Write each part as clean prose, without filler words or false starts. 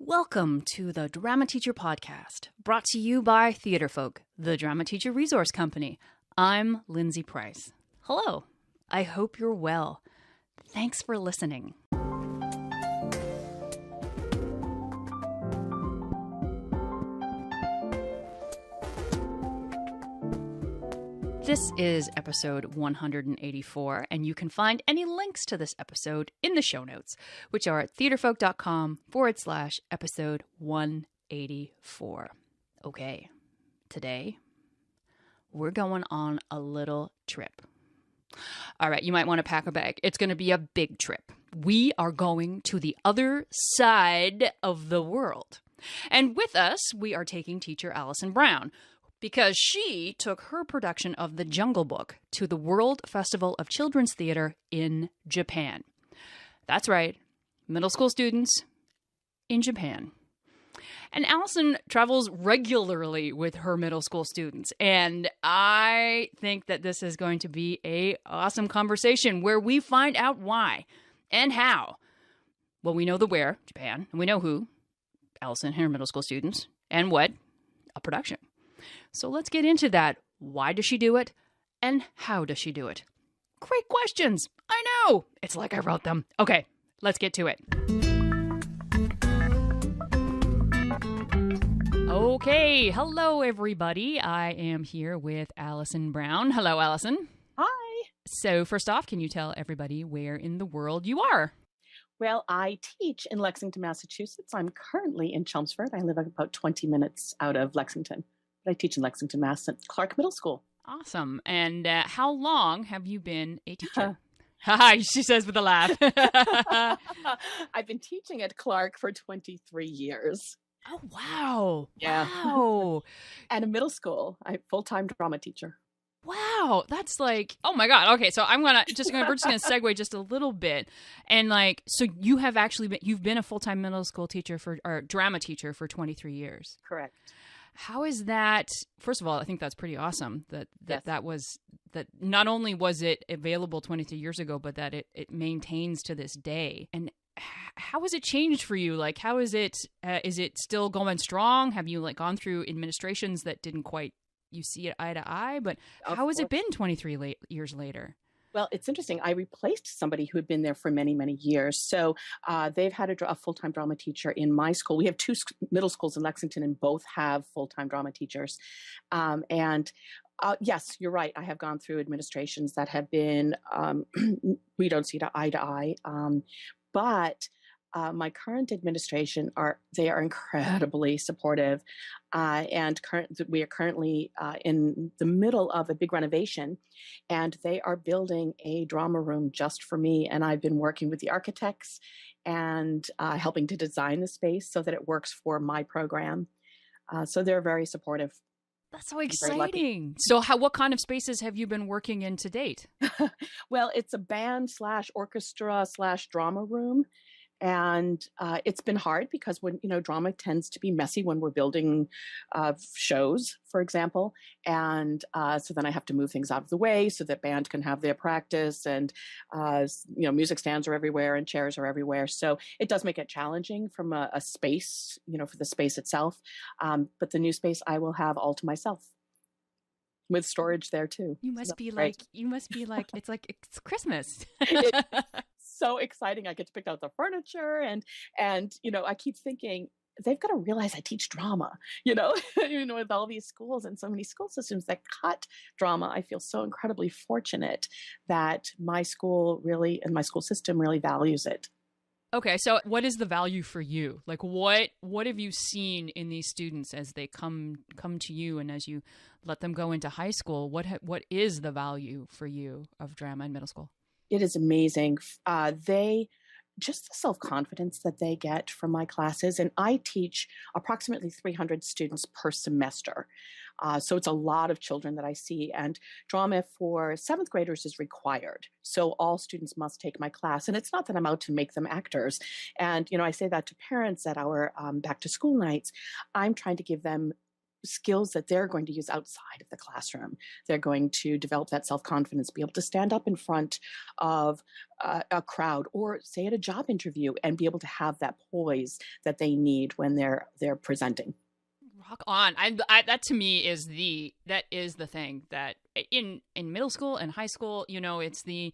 Welcome to the Drama Teacher Podcast, brought to you by Theatrefolk, the Drama Teacher Resource Company. I'm Lindsay Price. Hello. I hope you're well. Thanks for listening. This is episode 184, and you can find any links to this episode in the show notes, which are at theatrefolk.com/episode 184. Okay, today we're going on a little trip. All right, you might want to pack a bag. It's going to be a big trip. We are going to the other side of the world. And with us, we are taking teacher Alyson Brown, because she took her production of The Jungle Book to the World Festival of Children's Theater in Japan. That's right, middle school students in Japan. And Alyson travels regularly with her middle school students, and I think that this is going to be an awesome conversation where we find out why and how. Well, we know the where, Japan, and we know who, Alyson and her middle school students, and what, a production. So let's get into that. Why does she do it? And how does she do it? Great questions. I know. It's like I wrote them. Okay, let's get to it. Okay, hello everybody. I am here with Alyson Brown. Hello, Alyson. Hi. So first off, can you tell everybody where in the world you are? Well, I teach in Lexington, Massachusetts. I'm currently in Chelmsford. I live about 20 minutes out of Lexington. But I teach in Lexington, Mass. at Clark Middle School. Awesome. And how long have you been a teacher? Hi, she says with a laugh. I've been teaching at Clark for 23 years. Oh, wow. Yeah. Wow. And a middle school. I'm a full-time drama teacher. Wow. That's like, oh my God. Okay. So we're just going to segue just a little bit. And so you have actually you've been a full-time middle school teacher or drama teacher for 23 years. Correct. How is that? First of all, I think that's pretty awesome that not only was it available 22 years ago, but that it maintains to this day. And how has it changed for you? Like, how is it still going strong? Have you gone through administrations that didn't quite, you see it eye to eye, but how has it been 23 years later? Well, it's interesting. I replaced somebody who had been there for many, many years. So they've had a full-time drama teacher in my school. We have two middle schools in Lexington, and both have full-time drama teachers. Yes, you're right. I have gone through administrations that have been, we don't see eye to eye. But my current administration they are incredibly supportive, and we are currently in the middle of a big renovation, and they are building a drama room just for me. And I've been working with the architects and helping to design the space so that it works for my program. So they're very supportive. That's so exciting. So what kind of spaces have you been working in to date? Well, it's a band / orchestra / drama room. And it's been hard because when, drama tends to be messy when we're building shows, for example. And so then I have to move things out of the way so that band can have their practice, and, music stands are everywhere and chairs are everywhere. So it does make it challenging from a space, for the space itself. But the new space I will have all to myself, with storage there too. You must be like, it's Christmas. So exciting. I get to pick out the furniture and I keep thinking they've got to realize I teach drama, with all these schools and so many school systems that cut drama. I feel so incredibly fortunate that my school really, and my school system really values it. Okay. So what is the value for you? Like what have you seen in these students as they come to you, and as you let them go into high school? What is the value for you of drama in middle school? It is amazing. Just the self-confidence that they get from my classes. And I teach approximately 300 students per semester. So it's a lot of children that I see. And drama for 7th graders is required. So all students must take my class. And it's not that I'm out to make them actors. And, I say that to parents at our back to school nights. I'm trying to give them skills that they're going to use outside of the classroom. They're going to develop that self-confidence, be able to stand up in front of a crowd, or say at a job interview, and be able to have that poise that they need when they're presenting. Rock on. That to me is the thing that in middle school and high school, it's the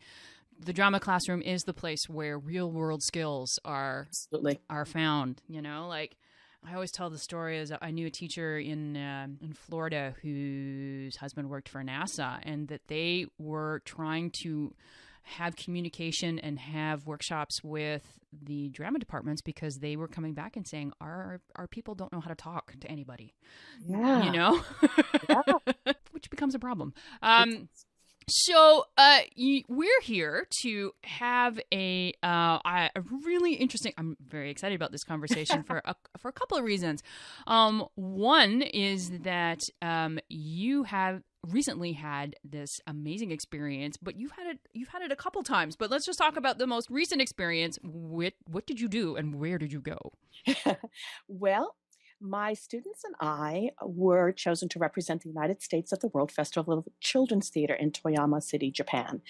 drama classroom is the place where real world skills are Absolutely. are found. Like I always tell the story as I knew a teacher in Florida whose husband worked for NASA, and that they were trying to have communication and have workshops with the drama departments because they were coming back and saying our people don't know how to talk to anybody. Yeah. Yeah. Which becomes a problem. So we're here to have a really interesting. I'm very excited about this conversation for a couple of reasons. One is that you have recently had this amazing experience, but you've had it a couple times. But let's just talk about the most recent experience. What did you do, and where did you go? Well, my students and I were chosen to represent the United States at the World Festival of Children's Theater in Toyama City, Japan.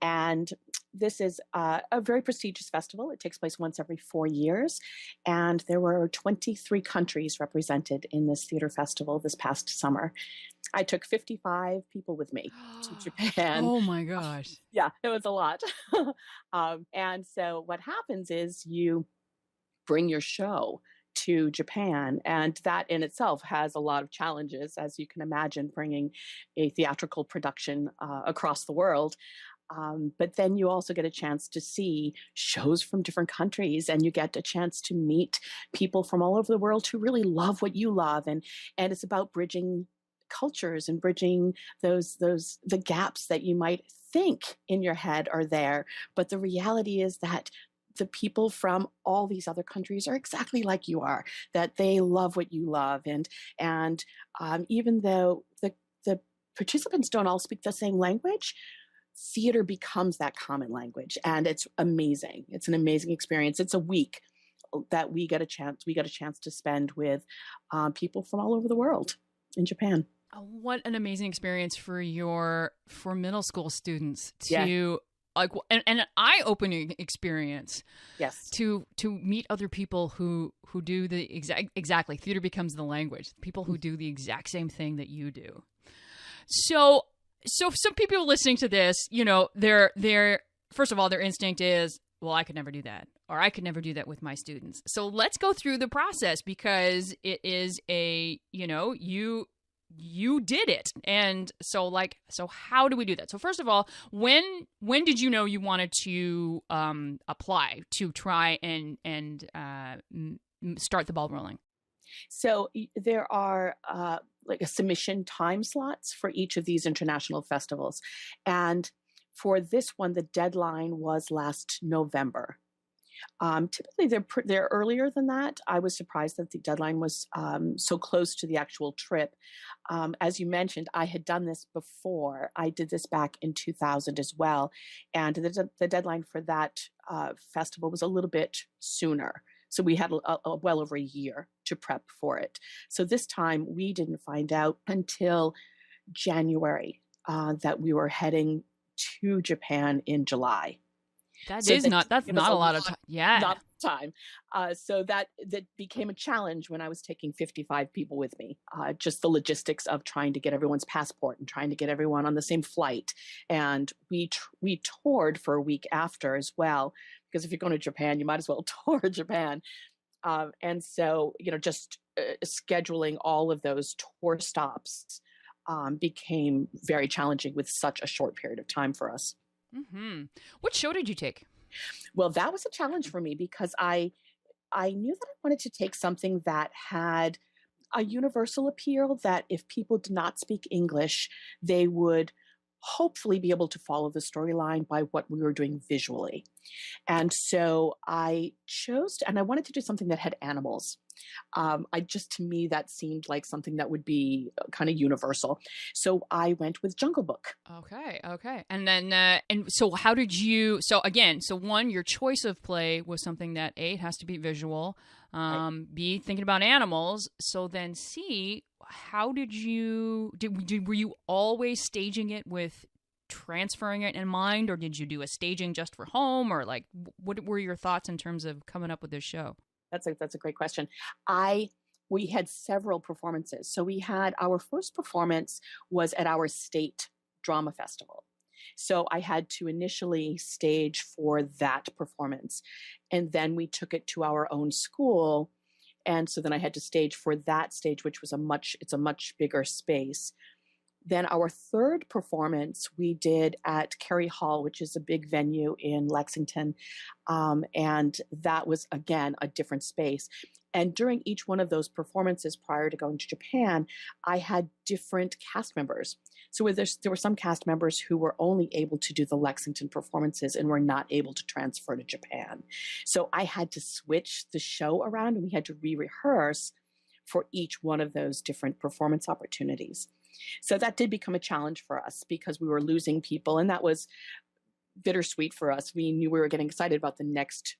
And this is a very prestigious festival. It takes place once every 4 years. And there were 23 countries represented in this theater festival this past summer. I took 55 people with me to Japan. Oh my gosh. Yeah, it was a lot. And so what happens is you bring your show to Japan, and that in itself has a lot of challenges, as you can imagine, bringing a theatrical production across the world. But then you also get a chance to see shows from different countries, and you get a chance to meet people from all over the world who really love what you love, and it's about bridging cultures and bridging the gaps that you might think in your head are there, but the reality is that the people from all these other countries are exactly like you are, that they love what you love. And even though the participants don't all speak the same language, theater becomes that common language. And it's amazing. It's an amazing experience. It's a week that we get a chance to spend with people from all over the world in Japan. What an amazing experience for middle school students to... Yeah. Like an eye-opening experience. Yes. To meet other people who do the exactly theater becomes the language. People who do the exact same thing that you do. So some people listening to this, their first of all, their instinct is, well, I could never do that, or I could never do that with my students. So let's go through the process, because it is you did it. And so how do we do that? So first of all, when did you know you wanted to apply to try and start the ball rolling? So there are like a submission time slots for each of these international festivals. And for this one, the deadline was last November. Typically, they're earlier than that. I was surprised that the deadline was so close to the actual trip. As you mentioned, I had done this before. I did this back in 2000 as well. And the deadline for that festival was a little bit sooner. So we had well over a year to prep for it. So this time we didn't find out until January that we were heading to Japan in July. That's not a lot of time. Yeah. Not time. So that became a challenge when I was taking 55 people with me. Just the logistics of trying to get everyone's passport and trying to get everyone on the same flight. And we toured for a week after as well, because if you're going to Japan, you might as well tour Japan. And so, just scheduling all of those tour stops became very challenging with such a short period of time for us. Mm-hmm. What show did you take? Well, that was a challenge for me, because I knew that I wanted to take something that had a universal appeal, that if people did not speak English, they would hopefully be able to follow the storyline by what we were doing visually. And so I chose to, and I wanted to do something that had animals. To me, that seemed like something that would be kind of universal. So I went with Jungle Book. Okay, okay. And then, and so how did you, so again, so one, your choice of play was something that A, it has to be visual, Right. B, thinking about animals. So then C, how did you, were you always staging it with transferring it in mind, or did you do a staging just for home, or like, what were your thoughts in terms of coming up with this show? That's a great question. I We had several performances. So we had our first performance was at our state drama festival. So I had to initially stage for that performance, and then we took it to our own school, and so then I had to stage for that stage, which was a much bigger space. Then our third performance we did at Cary Hall, which is a big venue in Lexington. And that was, again, a different space. And during each one of those performances prior to going to Japan, I had different cast members. So there were some cast members who were only able to do the Lexington performances and were not able to transfer to Japan. So I had to switch the show around, and we had to re-rehearse for each one of those different performance opportunities. So that did become a challenge for us because we were losing people, and that was bittersweet for us. We knew we were getting excited about the next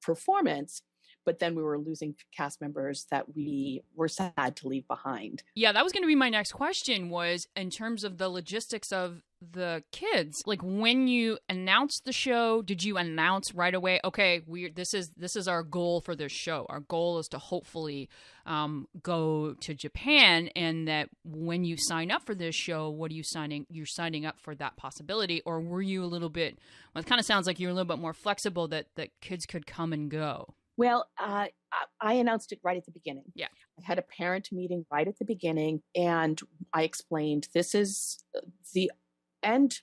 performance, but then we were losing cast members that we were sad to leave behind. Yeah, that was going to be my next question, was in terms of the logistics of the kids. Like, when you announced the show, did you announce right away, okay, this is our goal for this show. Our goal is to hopefully go to Japan, and that when you sign up for this show, what are you signing? You're signing up for that possibility, or were you a little bit, well, it kind of sounds like you're a little bit more flexible, that kids could come and go. Well, I announced it right at the beginning. Yeah. I had a parent meeting right at the beginning, and I explained this is the end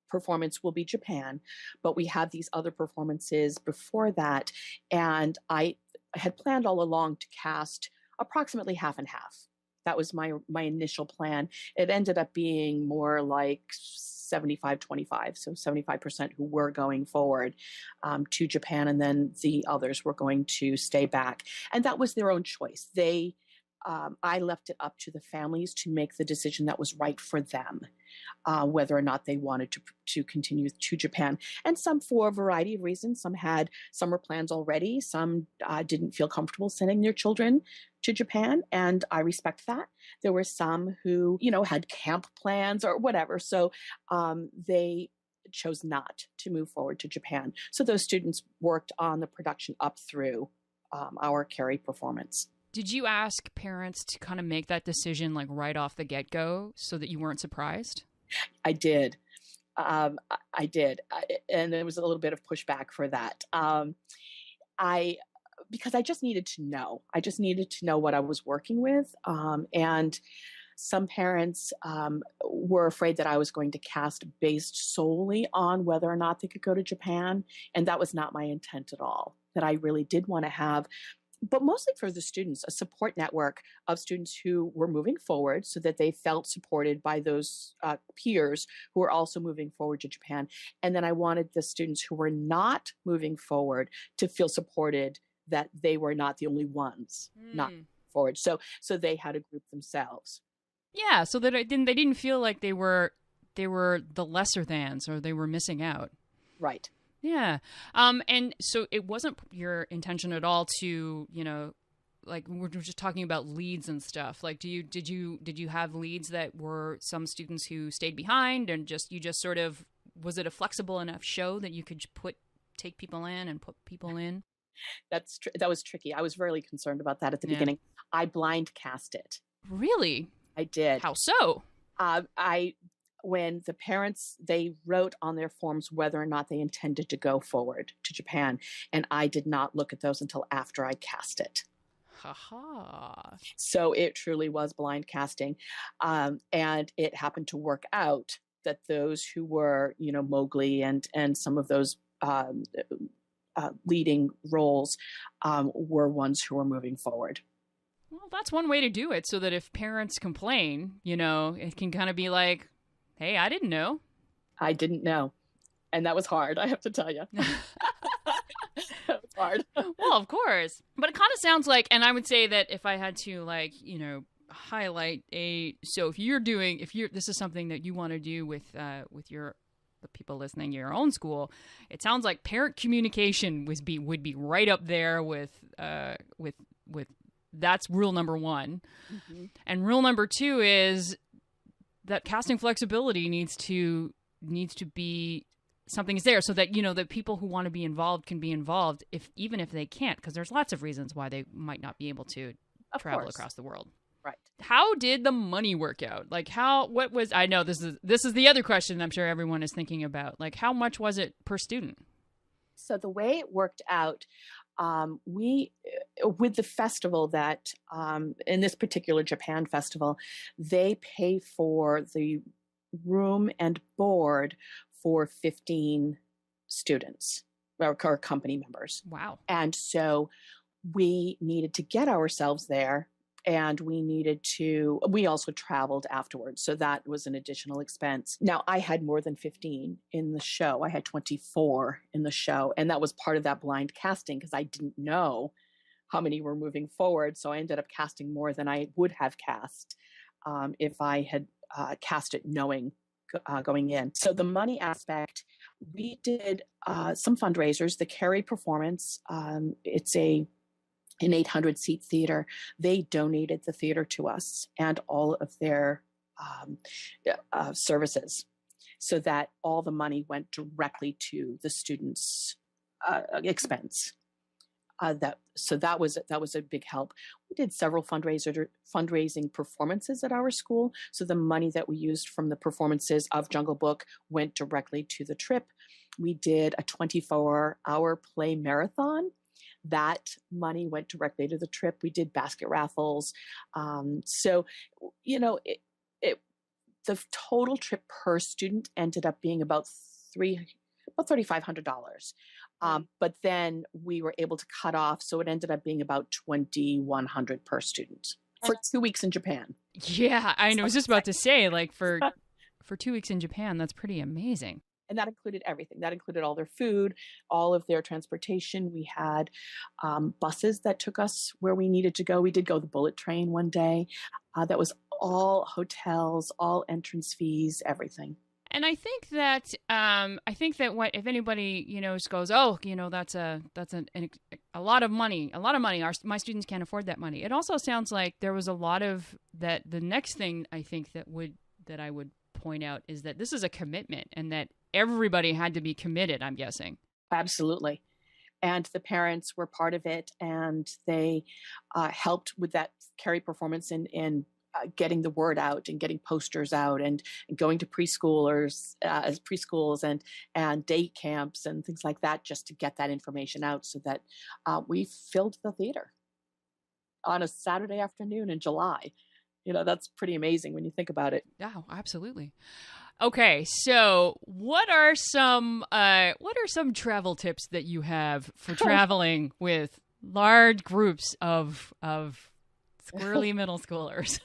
performance will be Japan, but we have these other performances before that. And I had planned all along to cast approximately half and half. That was my initial plan. It ended up being more like 75-25, so 75% who were going forward to Japan, and then the others were going to stay back. And that was their own choice. I left it up to the families to make the decision that was right for them, whether or not they wanted to continue to Japan. And some, for a variety of reasons, some had summer plans already, some didn't feel comfortable sending their children to Japan, and I respect that. There were some who, had camp plans or whatever, so they chose not to move forward to Japan. So those students worked on the production up through our Cary performance. Did you ask parents to kind of make that decision like right off the get-go so that you weren't surprised? I did. I did. And there was a little bit of pushback for that. Because I just needed to know. I just needed to know what I was working with. And some parents were afraid that I was going to cast based solely on whether or not they could go to Japan. And that was not my intent at all. That I really did want to have, but mostly for the students, a support network of students who were moving forward so that they felt supported by those peers who were also moving forward to Japan. And then I wanted the students who were not moving forward to feel supported, that they were not the only ones not forward. So they had to group themselves. Yeah, so that they didn't feel like they were the lesser thans, or they were missing out. Right. Yeah. And so it wasn't your intention at all to, like, we're just talking about leads and stuff. Like, did you have leads that were some students who stayed behind, and you just sort of, was it a flexible enough show that you could take people in and put people in? That was tricky. I was really concerned about that at the beginning. I blind cast it. Really? I did. How so? When the parents, they wrote on their forms whether or not they intended to go forward to Japan, and I did not look at those until after I cast it. Ha. So it truly was blind casting, and it happened to work out that those who were, Mowgli and some of those leading roles were ones who were moving forward. Well, that's one way to do it, so that if parents complain, it can kind of be like, hey, I didn't know. I didn't know. And that was hard, I have to tell you. hard. Well, of course. But it kind of sounds like, and I would say that if I had to, like, highlight so if this is something that you want to do with the people listening, your own school, it sounds like parent communication would be right up there with that's rule number one. Mm-hmm. And rule number two is that casting flexibility needs to be something is there so that, that people who want to be involved can be involved even if they can't, because there's lots of reasons why they might not be able to travel across the world. Right. How did the money work out? Like I know this is the other question I'm sure everyone is thinking about. Like, how much was it per student? So the way it worked out, we, with the festival that, in this particular Japan festival, they pay for the room and board for 15 students or company members. Wow. And so we needed to get ourselves there, and we also traveled afterwards. So that was an additional expense. Now, I had more than 15 in the show. I had 24 in the show. And that was part of that blind casting because I didn't know how many were moving forward. So I ended up casting more than I would have cast if I had cast it knowing going in. So the money aspect, we did some fundraisers. The Carrie performance, it's an 800-seat theater. They donated the theater to us and all of their services, so that all the money went directly to the students' expense. That was a big help. We did several fundraising performances at our school. So the money that we used from the performances of Jungle Book went directly to the trip. We did a 24-hour play marathon. That money went directly to the trip. We did basket raffles. So, the total trip per student ended up being about $3,500. But then we were able to cut off, so it ended up being about $2,100 per student for 2 weeks in Japan. Yeah, I was just about to say, like, for 2 weeks in Japan, that's pretty amazing. And that included everything. That included all their food, all of their transportation. We had buses that took us where we needed to go. We did go the bullet train one day. That was all hotels, all entrance fees, everything. And I think that if anybody goes, oh, that's a lot of money. My students can't afford that money. It also sounds like there was a lot of that. The next thing I think that I would point out is that this is a commitment, and that everybody had to be committed, I'm guessing. Absolutely. And the parents were part of it, and they helped with that Carrie performance in getting the word out and getting posters out and going to preschools and day camps and things like that, just to get that information out, so that we filled the theater on a Saturday afternoon in July. That's pretty amazing when you think about it. Oh, absolutely. Okay, so what are some travel tips that you have for traveling with large groups of squirrely middle schoolers?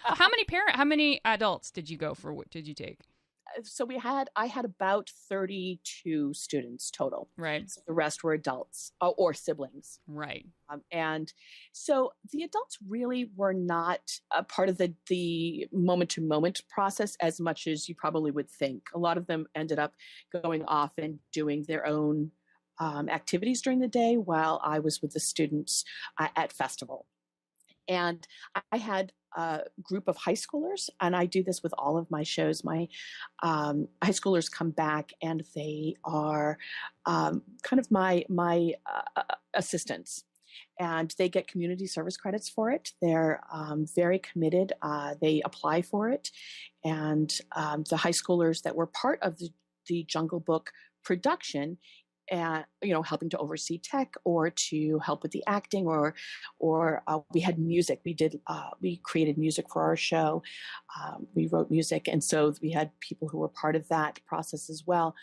How many adults did you go for? What did you take? So I had about 32 students total. Right. So the rest were adults or siblings. Right. And so the adults really were not a part of the moment-to-moment process as much as you probably would think. A lot of them ended up going off and doing their own activities during the day while I was with the students at festival. And I had a group of high schoolers, and I do this with all of my shows. My high schoolers come back, and they are kind of my assistants, and they get community service credits for it. They're very committed. They apply for it, and the high schoolers that were part of the Jungle Book production, and helping to oversee tech or to help with the acting, or we had music. We created music for our show. We wrote music, and so we had people who were part of that process as well.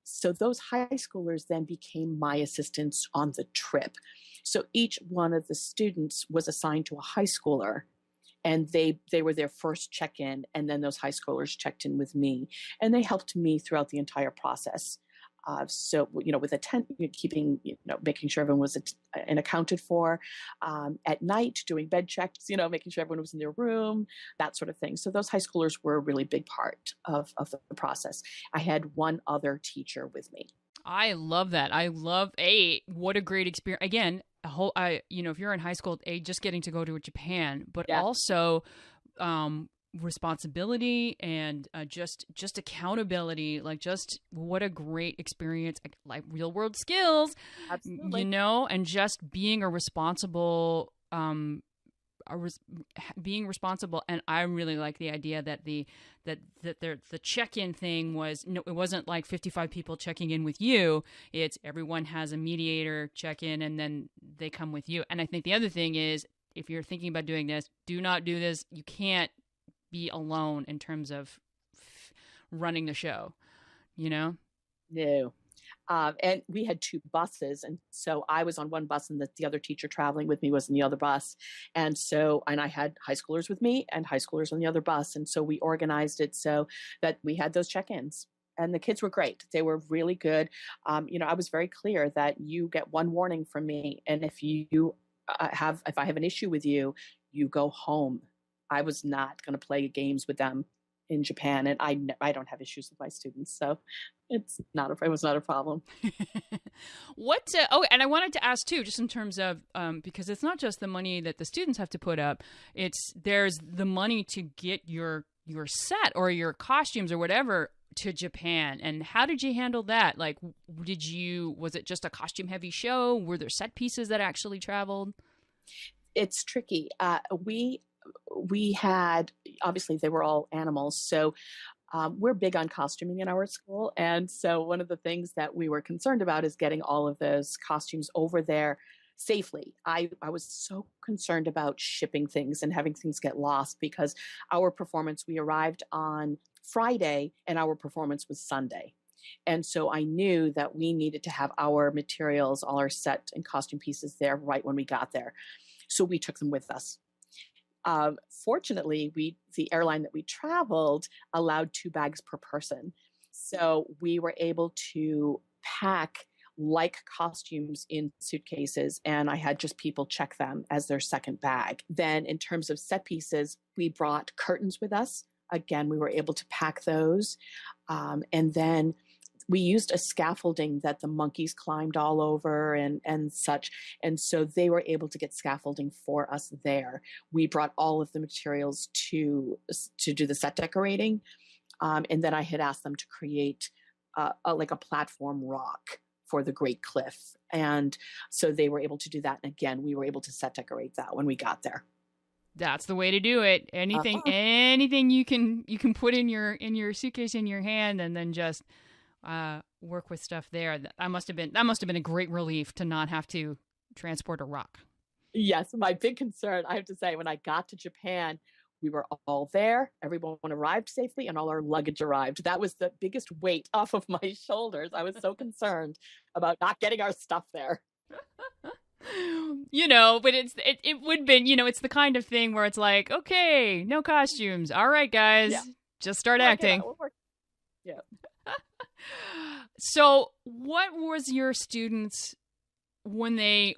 So those high schoolers then became my assistants on the trip. So each one of the students was assigned to a high schooler, and they were their first check-in, and then those high schoolers checked in with me, and they helped me throughout the entire process. So, with keeping, making sure everyone was and accounted for, at night, doing bed checks, making sure everyone was in their room, that sort of thing. So those high schoolers were a really big part of the process. I had one other teacher with me. I love that. I love what a great experience. Again, if you're in high school, just getting to go to Japan, but Yeah. also responsibility and just accountability. Like, just what a great experience, like real world skills, Absolutely. and just being a responsible being responsible. And I really like the idea that the check-in thing was, no, it wasn't like 55 people checking in with you. It's everyone has a mediator check in and then they come with you. And I think the other thing is, if you're thinking about doing this, do not do this. You can't be alone in terms of running the show, No. And we had two buses. And so I was on one bus, and the other teacher traveling with me was in the other bus. And I had high schoolers with me and high schoolers on the other bus. And so we organized it so that we had those check-ins. And the kids were great. They were really good. I was very clear that you get one warning from me. And if if I have an issue with you, you go home. I was not going to play games with them in Japan, and I don't have issues with my students, so it was not a problem. And I wanted to ask too, just in terms of because it's not just the money that the students have to put up; there's the money to get your set or your costumes or whatever to Japan. And how did you handle that? Like, was it just a costume heavy show? Were there set pieces that actually traveled? It's tricky. We had, obviously they were all animals, so we're big on costuming in our school. And so one of the things that we were concerned about is getting all of those costumes over there safely. I was so concerned about shipping things and having things get lost, because we arrived on Friday and our performance was Sunday. And so I knew that we needed to have our materials, all our set and costume pieces there right when we got there. So we took them with us. Fortunately, the airline that we traveled allowed 2 bags per person. So we were able to pack like costumes in suitcases, and I had just people check them as their second bag. Then in terms of set pieces, we brought curtains with us. Again, we were able to pack those. And then we used a scaffolding that the monkeys climbed all over and such. And so they were able to get scaffolding for us there. We brought all of the materials to do the set decorating. And then I had asked them to create like a platform rock for the Great Cliff. And so they were able to do that. And again, we were able to set decorate that when we got there. That's the way to do it. Anything you can put in your suitcase in your hand, and then just work with stuff there. That must have been a great relief to not have to transport a rock. Yes, my big concern, I have to say, when I got to Japan, we were all there. Everyone arrived safely, and all our luggage arrived. That was the biggest weight off of my shoulders. I was so concerned about not getting our stuff there. But it would be, it's the kind of thing where it's like, okay, no costumes. All right, guys, just start acting. Yeah. So what was your students when they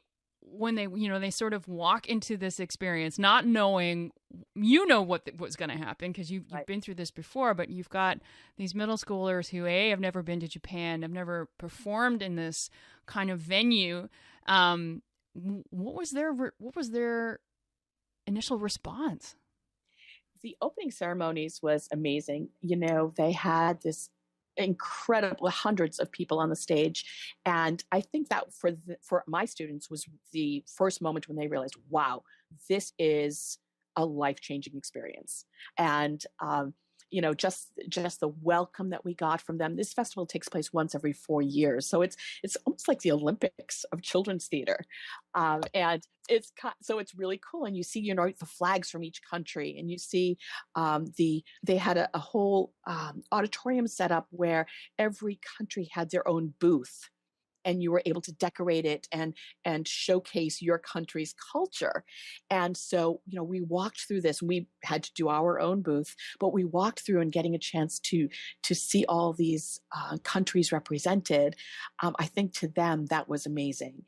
they sort of walk into this experience, not knowing, what was going to happen, because you've been through this before, but you've got these middle schoolers who have never been to Japan, have never performed in this kind of venue. What was their initial response? The opening ceremonies was amazing. They had this incredible hundreds of people on the stage, and I think that for my students was the first moment when they realized, wow, this is a life-changing experience. And just the welcome that we got from them. This festival takes place once every 4 years, so it's almost like the Olympics of children's theater, and it's really cool. And you see, the flags from each country, and you see they had a whole auditorium set up where every country had their own booth. and you were able to decorate it and showcase your country's culture. And so, we walked through this. We had to do our own booth, but we walked through and getting a chance to see all these countries represented. I think to them that was amazing.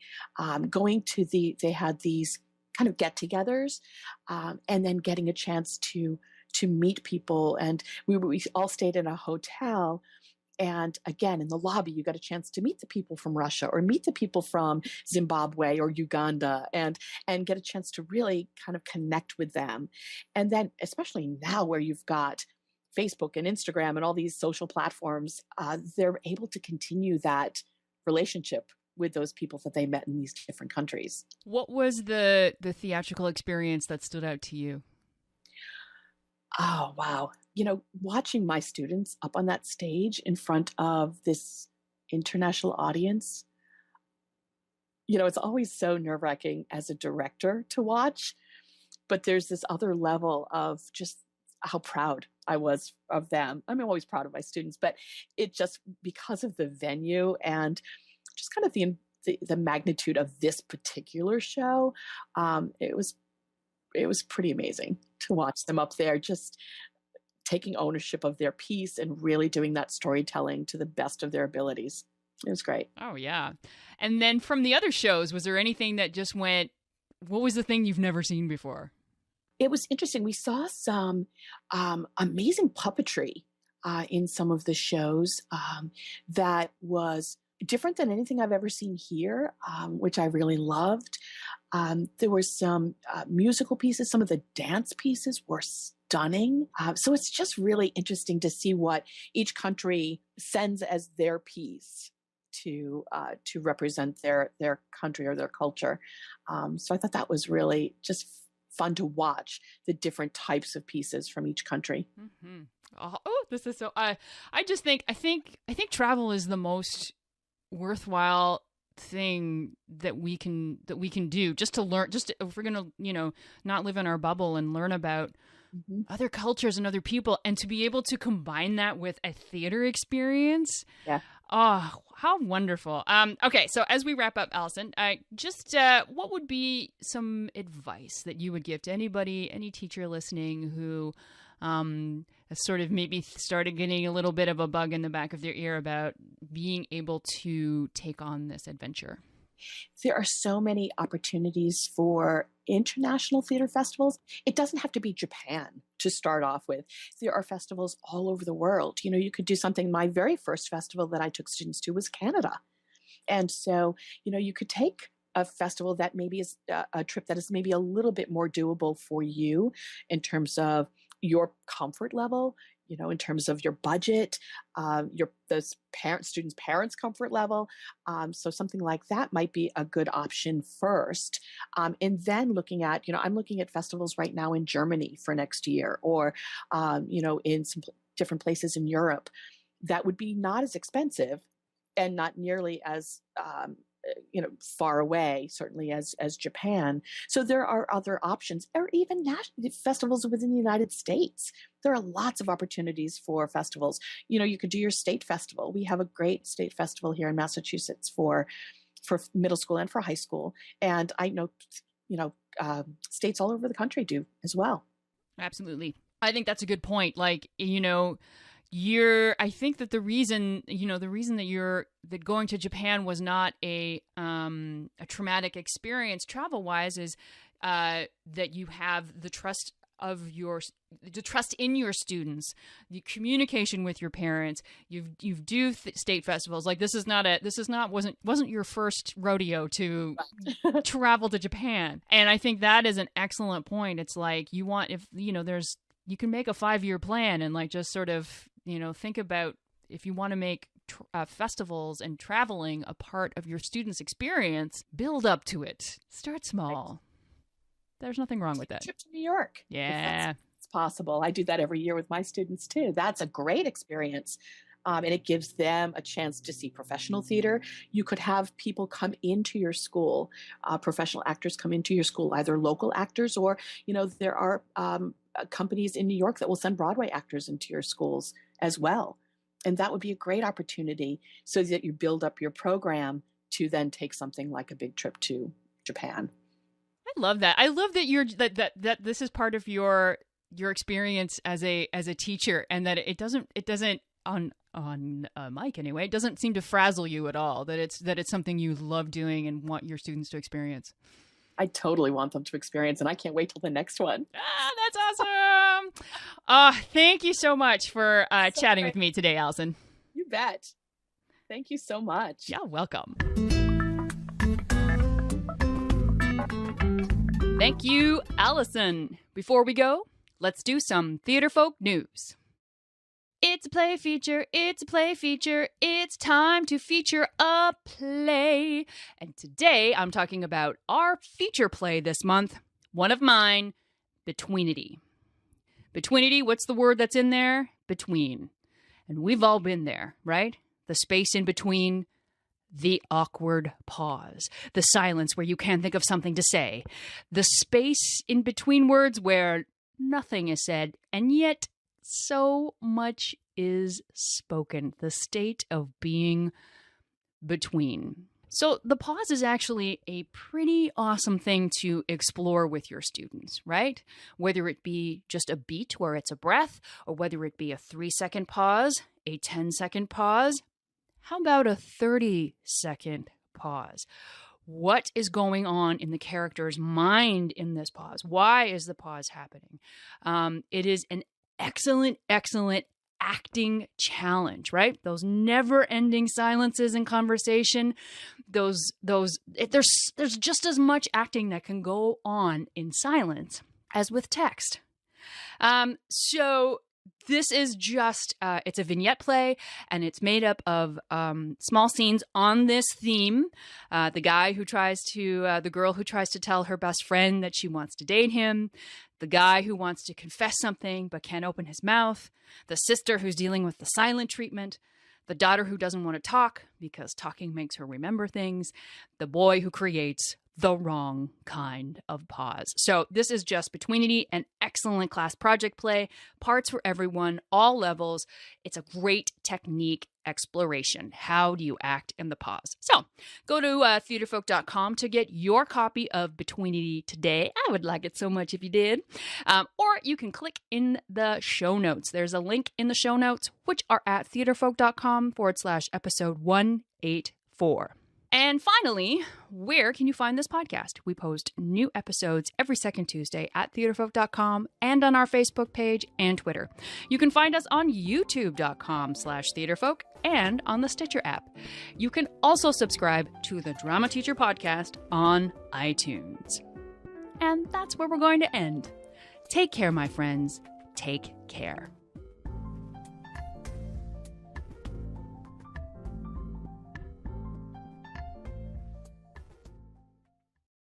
Going to they had these kind of get-togethers, and then getting a chance to meet people. And we all stayed in a hotel. And again, in the lobby, you got a chance to meet the people from Russia or meet the people from Zimbabwe or Uganda, and get a chance to really kind of connect with them. And then, especially now where you've got Facebook and Instagram and all these social platforms, they're able to continue that relationship with those people that they met in these different countries. What was the theatrical experience that stood out to you? Oh, wow. Watching my students up on that stage in front of this international audience, it's always so nerve-wracking as a director to watch, but there's this other level of just how proud I was of them. I'm always proud of my students, but it just, because of the venue and just kind of the magnitude of this particular show, it was pretty amazing to watch them up there, just taking ownership of their piece and really doing that storytelling to the best of their abilities. It was great. Oh, yeah. And then from the other shows, was there anything that just went, what was the thing you've never seen before? It was interesting. We saw some amazing puppetry in some of the shows that was different than anything I've ever seen here, which I really loved. There were some musical pieces. Some of the dance pieces were stunning. So it's just really interesting to see what each country sends as their piece to represent their country or their culture. So I thought that was really just fun to watch, the different types of pieces from each country. Mm-hmm. Oh, this is so. I think travel is the most worthwhile thing that we can do, just to learn, if we're gonna not live in our bubble and learn about other cultures and other people, and to be able to combine that with a theater experience. Yeah. Oh, how wonderful. Okay, so as we wrap up, Alyson, what would be some advice that you would give to any teacher listening who has sort of maybe started getting a little bit of a bug in the back of their ear about being able to take on this adventure? There are so many opportunities for international theater festivals. It doesn't have to be Japan to start off with. There are festivals all over the world. You could do something. My very first festival that I took students to was Canada. And so, you could take a festival that maybe is a trip that is maybe a little bit more doable for you in terms of your comfort level, in terms of your budget, students' parents' comfort level. So something like that might be a good option first. And then looking at, I'm looking at festivals right now in Germany for next year, or, in some different places in Europe that would be not as expensive and not nearly as, far away, certainly as Japan. So there are other options, or even festivals within the United States. There are lots of opportunities for festivals. You could do your state festival. We have a great state festival here in Massachusetts for middle school and for high school. And I know, states all over the country do as well. Absolutely. I think that's a good point. I think that the reason that going to Japan was not a traumatic experience travel wise is that you have the trust in your students, the communication with your parents. You do state festivals. Wasn't your first rodeo to travel to Japan. And I think that is an excellent point. It's like you can make a 5-year plan and just sort of think about if you want to make festivals and traveling a part of your students' experience, build up to it. Start small. Right. There's nothing wrong with that. Trip to New York. Yeah. It's possible. I do that every year with my students too. That's a great experience. And it gives them a chance to see professional theater. You could have people come into your school, professional actors come into your school, either local actors or, there are companies in New York that will send Broadway actors into your schools as well. And that would be a great opportunity so that you build up your program to then take something like a big trip to Japan. I love that. I love that you're that this is part of your experience as a teacher, and that it doesn't on Mike anyway, it doesn't seem to frazzle you at all. That it's something you love doing and want your students to experience. I totally want them to experience, and I can't wait till the next one. That's awesome. Thank you so much for chatting with me today, Alyson. You bet. Thank you so much. Yeah, welcome. Thank you, Alyson. Before we go, let's do some Theatrefolk news. It's a play feature, it's a play feature, it's time to feature a play. And today I'm talking about our feature play this month, one of mine, Betweenity. Betweenity, what's the word that's in there? Between. And we've all been there, right? The space in between, the awkward pause, the silence where you can't think of something to say, the space in between words where nothing is said, and yet so much is spoken, the state of being between. So the pause is actually a pretty awesome thing to explore with your students, right? Whether it be just a beat where it's a breath, or whether it be a 3-second pause, a 10-second pause. How about a 30-second pause? What is going on in the character's mind in this pause? Why is the pause happening? It is an excellent acting challenge, right? Those never-ending silences in conversation, there's just as much acting that can go on in silence as with text. So this is just, it's a vignette play, and it's made up of small scenes on this theme. The girl who tries to tell her best friend that she wants to date him, the guy who wants to confess something but can't open his mouth, the sister who's dealing with the silent treatment, the daughter who doesn't want to talk because talking makes her remember things, the boy who creates the wrong kind of pause. So this is just Betweenity, an excellent class project play, parts for everyone, all levels. It's a great technique exploration. How do you act in the pause? So go to theatrefolk.com to get your copy of Betweenity today. I would like it so much if you did. Or you can click in the show notes. There's a link in the show notes, which are at theatrefolk.com/episode 184. And finally, where can you find this podcast? We post new episodes every second Tuesday at theatrefolk.com and on our Facebook page and Twitter. You can find us on youtube.com/theatrefolk and on the Stitcher app. You can also subscribe to the Drama Teacher Podcast on iTunes. And that's where we're going to end. Take care, my friends. Take care.